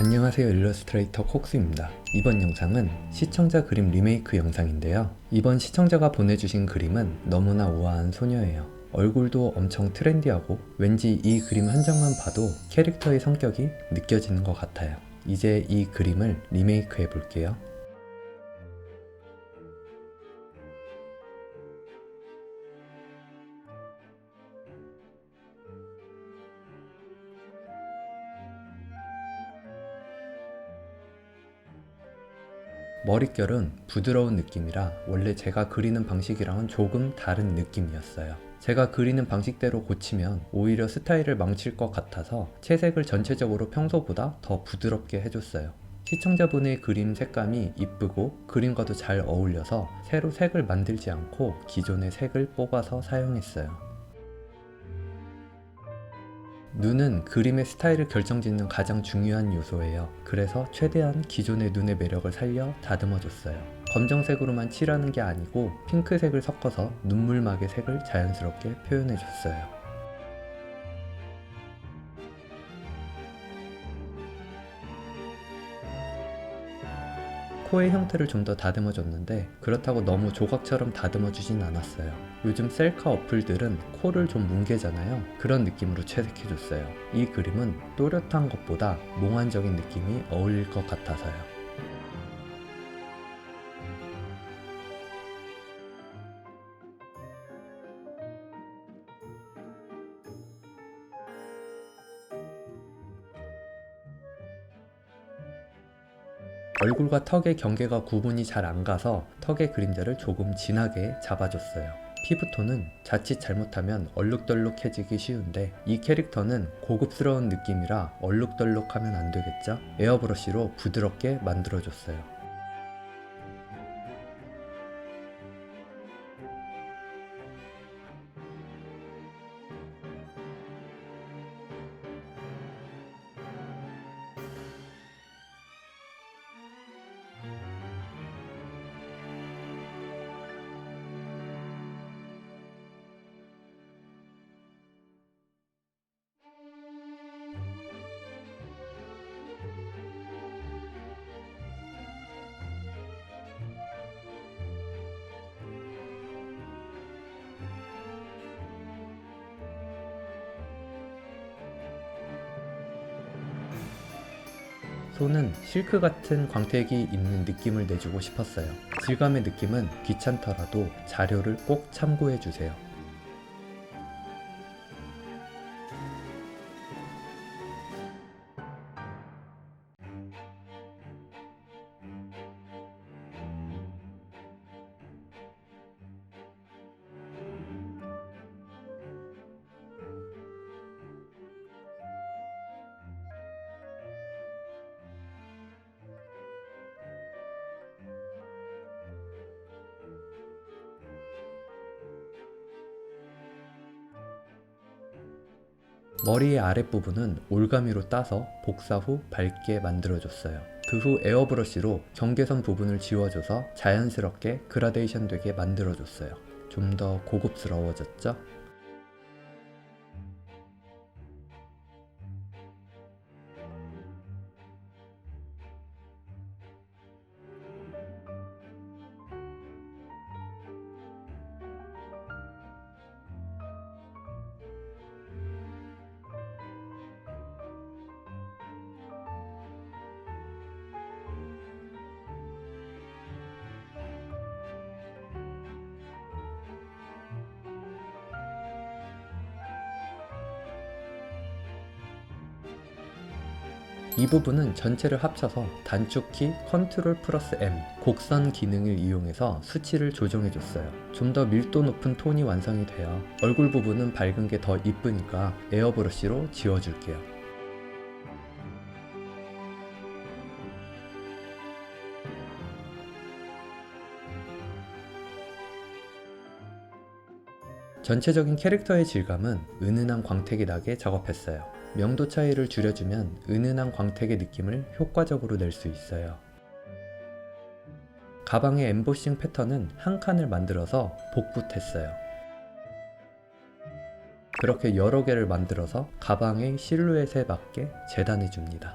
안녕하세요, 일러스트레이터 콕스입니다. 이번 영상은 시청자 그림 리메이크 영상인데요. 이번 시청자가 보내주신 그림은 너무나 우아한 소녀예요. 얼굴도 엄청 트렌디하고 왠지 이 그림 한 장만 봐도 캐릭터의 성격이 느껴지는 것 같아요. 이제 이 그림을 리메이크 해볼게요. 머릿결은 부드러운 느낌이라 원래 제가 그리는 방식이랑은 조금 다른 느낌이었어요. 제가 그리는 방식대로 고치면 오히려 스타일을 망칠 것 같아서 채색을 전체적으로 평소보다 더 부드럽게 해줬어요. 시청자분의 그림 색감이 이쁘고 그림과도 잘 어울려서 새로 색을 만들지 않고 기존의 색을 뽑아서 사용했어요. 눈은 그림의 스타일을 결정짓는 가장 중요한 요소예요. 그래서 최대한 기존의 눈의 매력을 살려 다듬어줬어요. 검정색으로만 칠하는 게 아니고 핑크색을 섞어서 눈물막의 색을 자연스럽게 표현해줬어요. 코의 형태를 좀 더 다듬어줬는데 그렇다고 너무 조각처럼 다듬어주진 않았어요. 요즘 셀카 어플들은 코를 좀 뭉개잖아요. 그런 느낌으로 채색해줬어요. 이 그림은 또렷한 것보다 몽환적인 느낌이 어울릴 것 같아서요. 얼굴과 턱의 경계가 구분이 잘 안 가서 턱의 그림자를 조금 진하게 잡아줬어요. 피부톤은 자칫 잘못하면 얼룩덜룩해지기 쉬운데 이 캐릭터는 고급스러운 느낌이라 얼룩덜룩하면 안 되겠죠? 에어브러쉬로 부드럽게 만들어줬어요. 손은 실크 같은 광택이 있는 느낌을 내주고 싶었어요. 질감의 느낌은 귀찮더라도 자료를 꼭 참고해주세요. 머리의 아랫부분은 올가미로 따서 복사 후 밝게 만들어줬어요. 그 후 에어브러쉬로 경계선 부분을 지워줘서 자연스럽게 그라데이션 되게 만들어줬어요. 좀 더 고급스러워졌죠? 이 부분은 전체를 합쳐서 단축키 컨트롤 플러스 M 곡선 기능을 이용해서 수치를 조정해줬어요. 좀 더 밀도 높은 톤이 완성이 돼요. 얼굴 부분은 밝은 게 더 이쁘니까 에어브러쉬로 지워줄게요. 전체적인 캐릭터의 질감은 은은한 광택이 나게 작업했어요. 명도 차이를 줄여주면 은은한 광택의 느낌을 효과적으로 낼 수 있어요. 가방의 엠보싱 패턴은 한 칸을 만들어서 복붙했어요. 그렇게 여러 개를 만들어서 가방의 실루엣에 맞게 재단해 줍니다.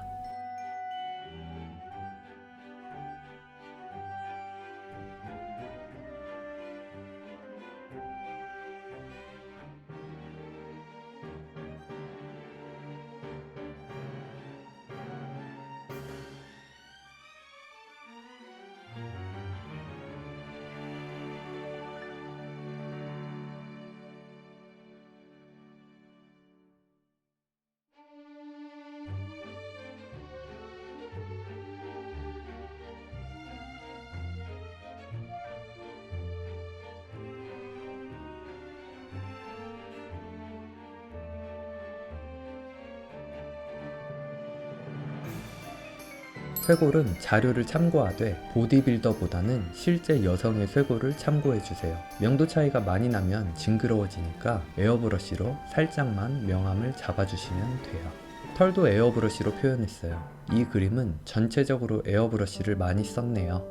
쇄골은 자료를 참고하되 보디빌더보다는 실제 여성의 쇄골을 참고해주세요. 명도 차이가 많이 나면 징그러워지니까 에어브러쉬로 살짝만 명암을 잡아주시면 돼요. 털도 에어브러쉬로 표현했어요. 이 그림은 전체적으로 에어브러쉬를 많이 썼네요.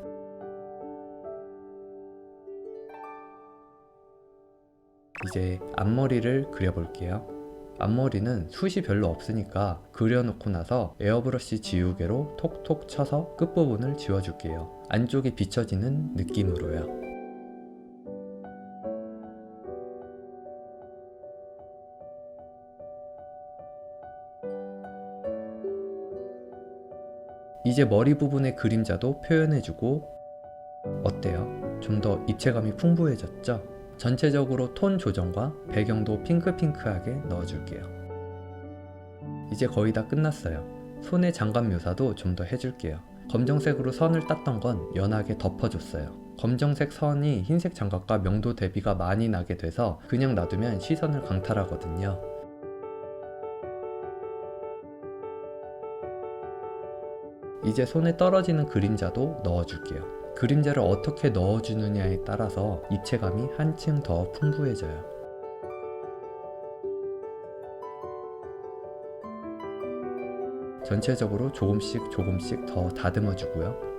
이제 앞머리를 그려볼게요. 앞머리는 숱이 별로 없으니까 그려놓고 나서 에어브러쉬 지우개로 톡톡 쳐서 끝부분을 지워줄게요. 안쪽이 비춰지는 느낌으로요. 이제 머리 부분의 그림자도 표현해주고 어때요? 좀 더 입체감이 풍부해졌죠? 전체적으로 톤 조정과 배경도 핑크핑크하게 넣어줄게요. 이제 거의 다 끝났어요. 손의 장갑 묘사도 좀 더 해줄게요. 검정색으로 선을 땄던 건 연하게 덮어줬어요. 검정색 선이 흰색 장갑과 명도 대비가 많이 나게 돼서 그냥 놔두면 시선을 강탈하거든요. 이제 손에 떨어지는 그림자도 넣어줄게요. 그림자를 어떻게 넣어주느냐에 따라서 입체감이 한층 더 풍부해져요. 전체적으로 조금씩 더 다듬어 주고요.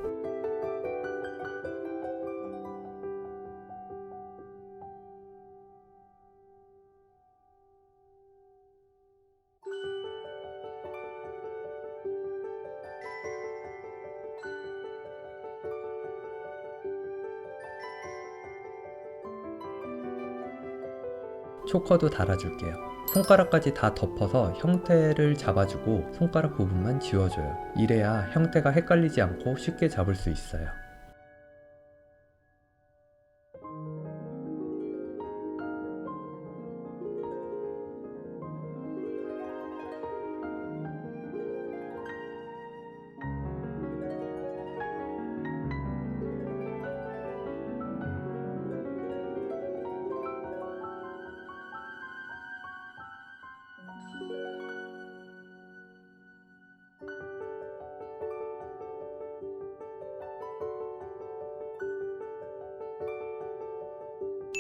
초커도 달아줄게요. 손가락까지 다 덮어서 형태를 잡아주고 손가락 부분만 지워줘요. 이래야 형태가 헷갈리지 않고 쉽게 잡을 수 있어요.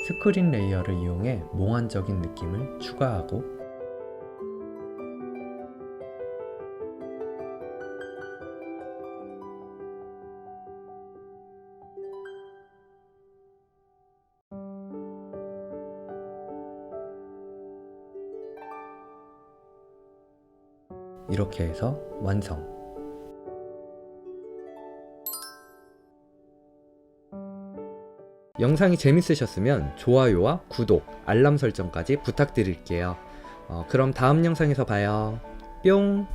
스크린 레이어를 이용해 몽환적인 느낌을 추가하고 이렇게 해서 완성. 영상이 재밌으셨으면 좋아요와 구독, 알람 설정까지 부탁드릴게요. 그럼 다음 영상에서 봐요. 뿅!